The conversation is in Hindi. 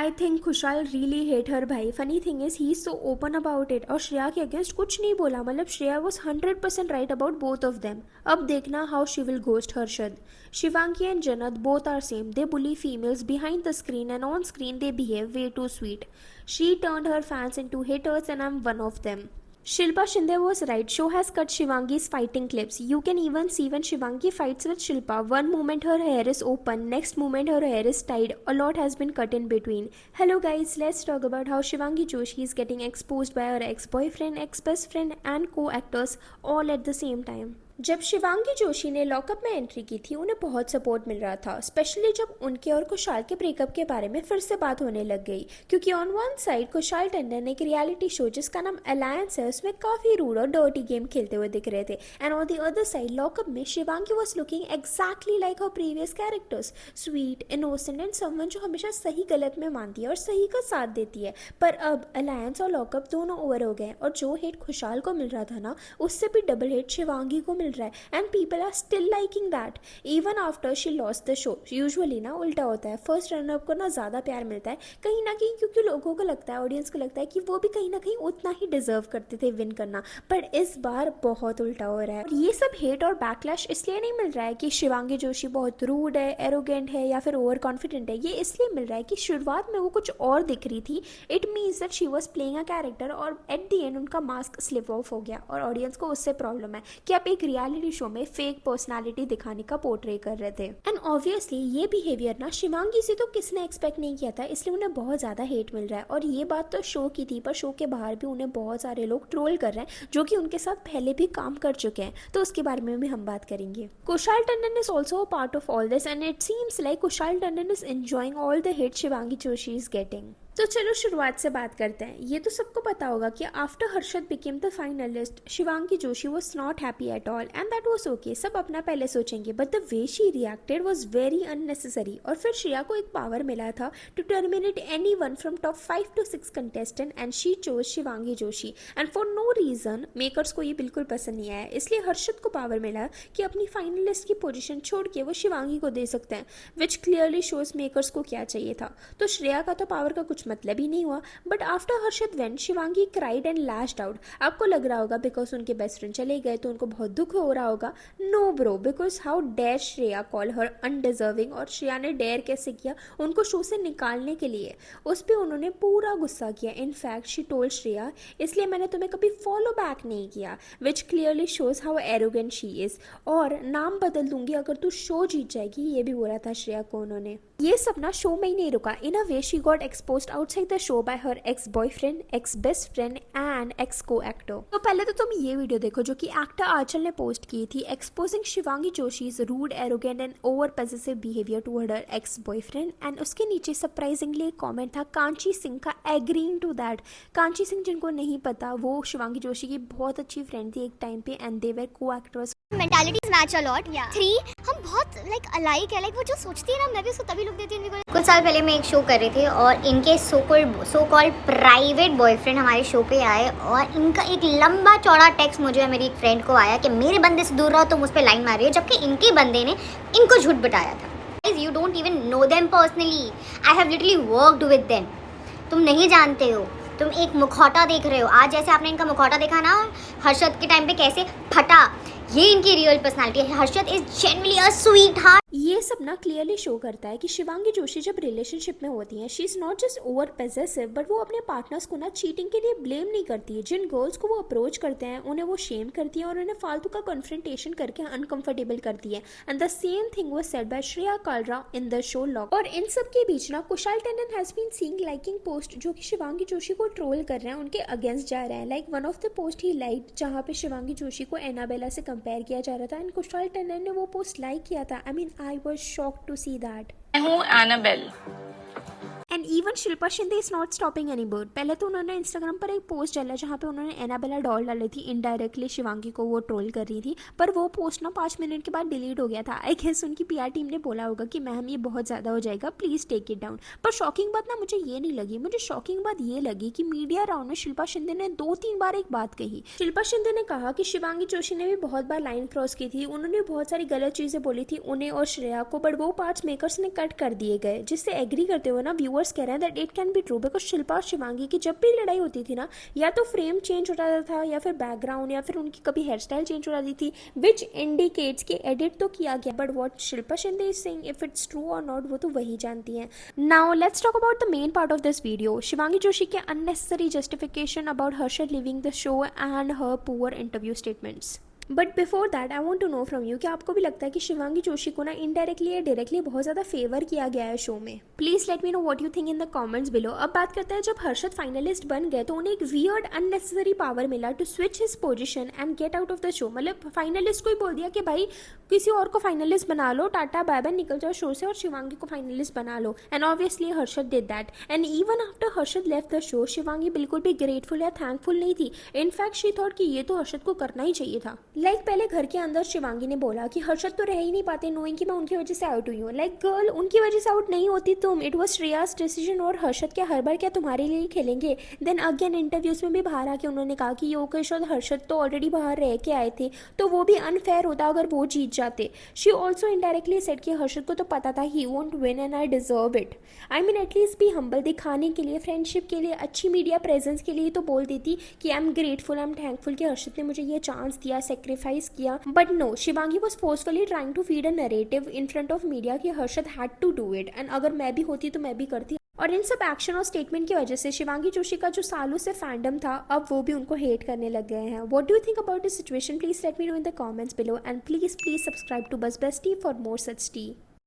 आई थिंक खुशहाल रियली हेट हर भाई. Funny thing is he is so open about it और श्रेया के अगेंस्ट कुछ नहीं बोला. मतलब Shreya was 100% right about both of them. अब देखना how she will ghost Harshad. Shivangi and जन्नत both are same. They bully females behind the screen and on screen they behave way too sweet. She turned her fans into haters and I'm one of them. Shilpa Shinde was right. Show has cut Shivangi's fighting clips. You can even see when Shivangi fights with Shilpa. One moment her hair is open, next moment her hair is tied. A lot has been cut in between. Hello guys, let's talk about how Shivangi Joshi is getting exposed by her ex-boyfriend, ex-best friend and co-actors all at the same time. जब शिवांगी जोशी ने लॉकअप में एंट्री की थी उन्हें बहुत सपोर्ट मिल रहा था, स्पेशली जब उनके और कुशाल के ब्रेकअप के बारे में फिर से बात होने लग गई. क्योंकि on one side Kushal Tandon एक रियलिटी शो जिसका नाम अलायंस है उसमें काफी रूड और डर्टी गेम खेलते हुए दिख रहे थे, and on the other side lockup में Shivangi was looking exactly like her previous characters, sweet, innocent and someone जो हमेशा सही गलत में मानती है और सही का साथ देती है. पर अब अलायंस और लॉकअप दोनों ओवर हो गए और जो हेट खुशाल को मिल रहा था ना उससे भी डबल हेट शिवांगी को मिल रहा है, and people are still liking that even after she lost the show. Usually ना उल्टा होता है, फर्स्ट रनअप को ना ज़्यादा प्यार मिलता है कहीं ना कहीं, क्योंकि लोगों को लगता है, ऑडियंस को लगता है कि वो भी कहीं ना कहीं उतना ही डिजर्व करते थे विन करना. पर इस बार बहुत उल्टा हो रहा है. और ये सब हेट और बैकलैश इसलिए नहीं मिल रहा है कि शिवांगी जोशी बहुत रूड है, एरोगेंट है या फिर ओवर कॉन्फिडेंट है. ये इसलिए मिल रहा है कि शुरुआत में वो कुछ और दिख रही थी. It means that she was playing a character और एट द एंड उनका मास्क स्लिप ऑफ हो गया और ऑडियंस को उससे प्रॉब्लम है कि आप एक रियलिटी शो में फेक पर्सनालिटी दिखाने का पोर्ट्रे कर रहे थे. एंड ऑब्वियसली ये बिहेवियर ना शिवांगी से तो किसने एक्सपेक्ट नहीं किया था, इसलिए उन्हें बहुत ज्यादा हेट मिल रहा है. और ये बात तो शो की थी, पर शो के बाहर भी उन्हें बहुत सारे लोग ट्रोल कर रहे हैं जो कि उनके साथ पहले भी काम कर चुके हैं, तो उसके बारे में भी हम बात करेंगे. Kushal Tandon is also a part of all this and it seems like Kushal Tandon is enjoying all the hate Shivangi Joshi is getting. तो चलो शुरुआत से बात करते हैं. ये तो सबको पता होगा कि after Harshad became the finalist Shivangi Joshi was not happy at all and that was okay. सब अपना पहले सोचेंगे, but the way she reacted was very unnecessary. और फिर श्रेया को एक पावर मिला था to terminate anyone from top 5 to 6 contestant and she chose Shivangi Joshi. And for no reason makers को ये बिल्कुल पसंद नहीं आया, इसलिए हर्षद को पावर मिला कि अपनी फाइनलिस्ट की पोजीशन छोड़ के वो शिवांगी को दे सकते हैं, विच क्लियरली शोज मेकर्स को क्या चाहिए था. तो श्रेया का तो पावर का कुछ मतलब ही नहीं हुआ. But after Harshad when Shivangi cried and lashed out. आपको लग रहा होगा बिकॉज उनके बेस्ट फ्रेंड चले गए तो उनको बहुत दुख हो रहा होगा. No bro, because how dare Shreya call her undeserving. और श्रेया ने डेयर कैसे किया उनको शो से निकालने के लिए, उस पर उन्होंने पूरा गुस्सा किया. इनफैक्ट शी टोल्ड श्रेया इसलिए मैंने तुम्हें कभी फॉलो बैक नहीं किया, विच clearly shows how arrogant she is. और नाम बदल दूंगी अगर तू शो जीत जाएगी, ये भी बोला था श्रेया को उन्होंने. ये सब ना शो में ही नहीं रुका. In a way she got exposed outside the show by her ex boyfriend, ex best friend and ex co actor. तो पहले तो तुम ये वीडियो देखो जो कि एक्टर आंचल ने पोस्ट की थी, exposing Shivangi Joshi's rude, arrogant and over possessive behaviour toward her ex boyfriend. And उसके नीचे सरप्राइजिंगली एक कमेंट था कांची सिंह का agreeing to that. Kanchi Singh, जिनको नहीं पता, वो शिवांगी जोशी की बहुत अच्छी फ्रेंड थी एक टाइम पे एंड दे वर को actors. Mentalities match a lot. 3 हम बहुत लाइक अलाइक है, लाइक वो जो सोचती है ना मैं भी उसको तभी लुक देती हूँ. कुछ साल पहले मैं एक शो कर रही थी और इनके सो कॉल्ड प्राइवेट बॉयफ्रेंड हमारे शो पे आए और इनका एक लंबा चौड़ा टेक्स्ट मुझे और मेरी एक फ्रेंड को आया कि मेरे बंदे से दूर रहो, तुम उस पर लाइन मार रही हो, जबकि इनके बंदे ने इनको झूठ बताया था. You don't even know them personally. I have literally worked with them. तुम नहीं जानते हो, तुम एक मुखौटा देख रहे हो. आज जैसे आपने इनका मुखौटा देखा ना हर्षद के टाइम पे कैसे फटा, ये इनकी रियल पर्सनालिटी है. Harshad is genuinely a sweet heart. ये सब ना क्लियरली शो करता है कि शिवांगी जोशी जब रिलेशनशिप में होती हैं she is not just over possessive, but वो अपने पार्टनर्स को ना चीटिंग के लिए ब्लेम नहीं करती है. जिन गर्ल्स को वो अप्रोच करते हैं उन्हें वो शेम करती है और उन्हें फालतू का कन्फ्रंटेशन करके अनकंफर्टेबल करती है. And the same thing was said by Shreya Kalra in the show lock. और इन सब के बीच ना Kushal Tandon has been seeing liking post जो कि शिवांगी जोशी को ट्रोल कर रहे हैं, उनके अगेंस्ट जा रहे हैं. Like one of the post he like जहाँ पे शिवांगी जोशी को एनाबेला से कंपेयर किया जा रहा था एंड कुशाल टंडन ने वो पोस्ट लाइक किया था. I mean I was shocked to see that. मैं हूँ Annabelle. And even Shilpa Shinde is not stopping any more. पहले तो उन्होंने इंस्टाग्राम पर एक पोस्ट डाला जहाँ पे उन्होंने एनाबेला डॉल डाली थी, इनडायरेक्टली शिवांगी को वो ट्रोल कर रही थी, पर वो पोस्ट ना 5 मिनट के बाद डिलीट हो गया था. आई गेस उनकी पीआर टीम ने बोला होगा कि मैम ये बहुत ज़्यादा हो जाएगा, प्लीज़ टेक इट डाउन. पर शॉकिंग बात ना मुझे ये नहीं लगी. मुझे शॉकिंग बात ये लगी कि मीडिया राउंड में शिल्पा शिंदे ने 2-3 बार एक बात कही. शिल्पा शिंदे ने कहा कि शिवांगी जोशी ने भी बहुत बार लाइन क्रॉस की थी, उन्होंने बहुत सारी गलत चीज़ें बोली थी उन्हें और श्रेया को, बट वो पार्ट्स मेकर्स ने कट कर दिए गए, जिससे एग्री करते हुए ना व्यूअर्स कह रहे हैं that it can be true because Shilpa और शिवांगी की जब भी लड़ाई होती थी ना, या तो फ्रेम चेंज हो जाता था या फिर बैकग्राउंड या फिर उनकी कभी हेयर स्टाइल चेंज हो जाती थी, विच इंडिकेट्स कि एडिट तो किया गया, but what Shilpa Shinde is saying if it's true और नॉट वो तो वही जानती है. Now let's talk about the main part of this video, Shivangi Joshi के unnecessary justification about Harshad leaving the show and her poor interview statements. But before that I want to know from you कि आपको भी लगता है कि शिवांगी जोशी को ना इनडायरेक्टली या डायरेक्टली बहुत ज़्यादा फेवर किया गया है शो में? Please let me know what you think in the comments below. अब बात करते हैं, जब हर्षद फाइनलिस्ट बन गए तो उन्हें एक वियर्ड अननेसेसरी पावर मिला to switch his position and get out of the show. मतलब फाइनलिस्ट को ही बोल दिया कि भाई किसी और को फाइनलिस्ट बना लो, टाटा बाय बाय, निकल जाओ शो से और शिवांगी को फाइनलिस्ट बना लो. And obviously Harshad did that. And even after Harshad left the show, Shivangi बिल्कुल भी ग्रेटफुल या थैंकफुल नहीं थी. इनफैक्ट शी थॉट कि ये तो हर्षद को करना ही चाहिए था. पहले घर के अंदर शिवांगी ने बोला कि हर्षद तो रह ही नहीं पाते नोइंग कि मैं उनकी वजह से आउट हुई हूँ. लाइक गर्ल, उनकी वजह से आउट नहीं होती तुम, इट वाज श्रेयास डिसीजन. और हर्षद क्या हर बार क्या तुम्हारे लिए ही खेलेंगे? देन अगेन इंटरव्यूज में भी बाहर आके उन्होंने कहा कि योगेश और हर्षद तो ऑलरेडी बाहर रह के आए थे, तो वो भी अनफेयर होता अगर वो जीत जाते. शी ऑल्सो इनडायरेक्टली सेड कि हर्षद को तो पता था he won't win and I deserve it. I mean at least भी हम्बल दिखाने के लिए, फ्रेंडशिप के लिए, अच्छी मीडिया प्रेजेंस के लिए तो बोल देती कि I am grateful, I am thankful कि हर्षद ने मुझे ये चांस दिया, सेक्रीफाइस किया. But no, Shivangi was forcefully trying to feed a narrative in front of media कि Harshad had to do it, and अगर मैं भी होती तो मैं भी करती. और इन सब एक्शन और स्टेटमेंट की वजह से शिवांगी जोशी का जो सालों से फैंडम था, अब वो भी उनको हेट करने लग गए हैं. What do you think about this situation? Please let me know in the comments below, and please subscribe to बस besty for more such T.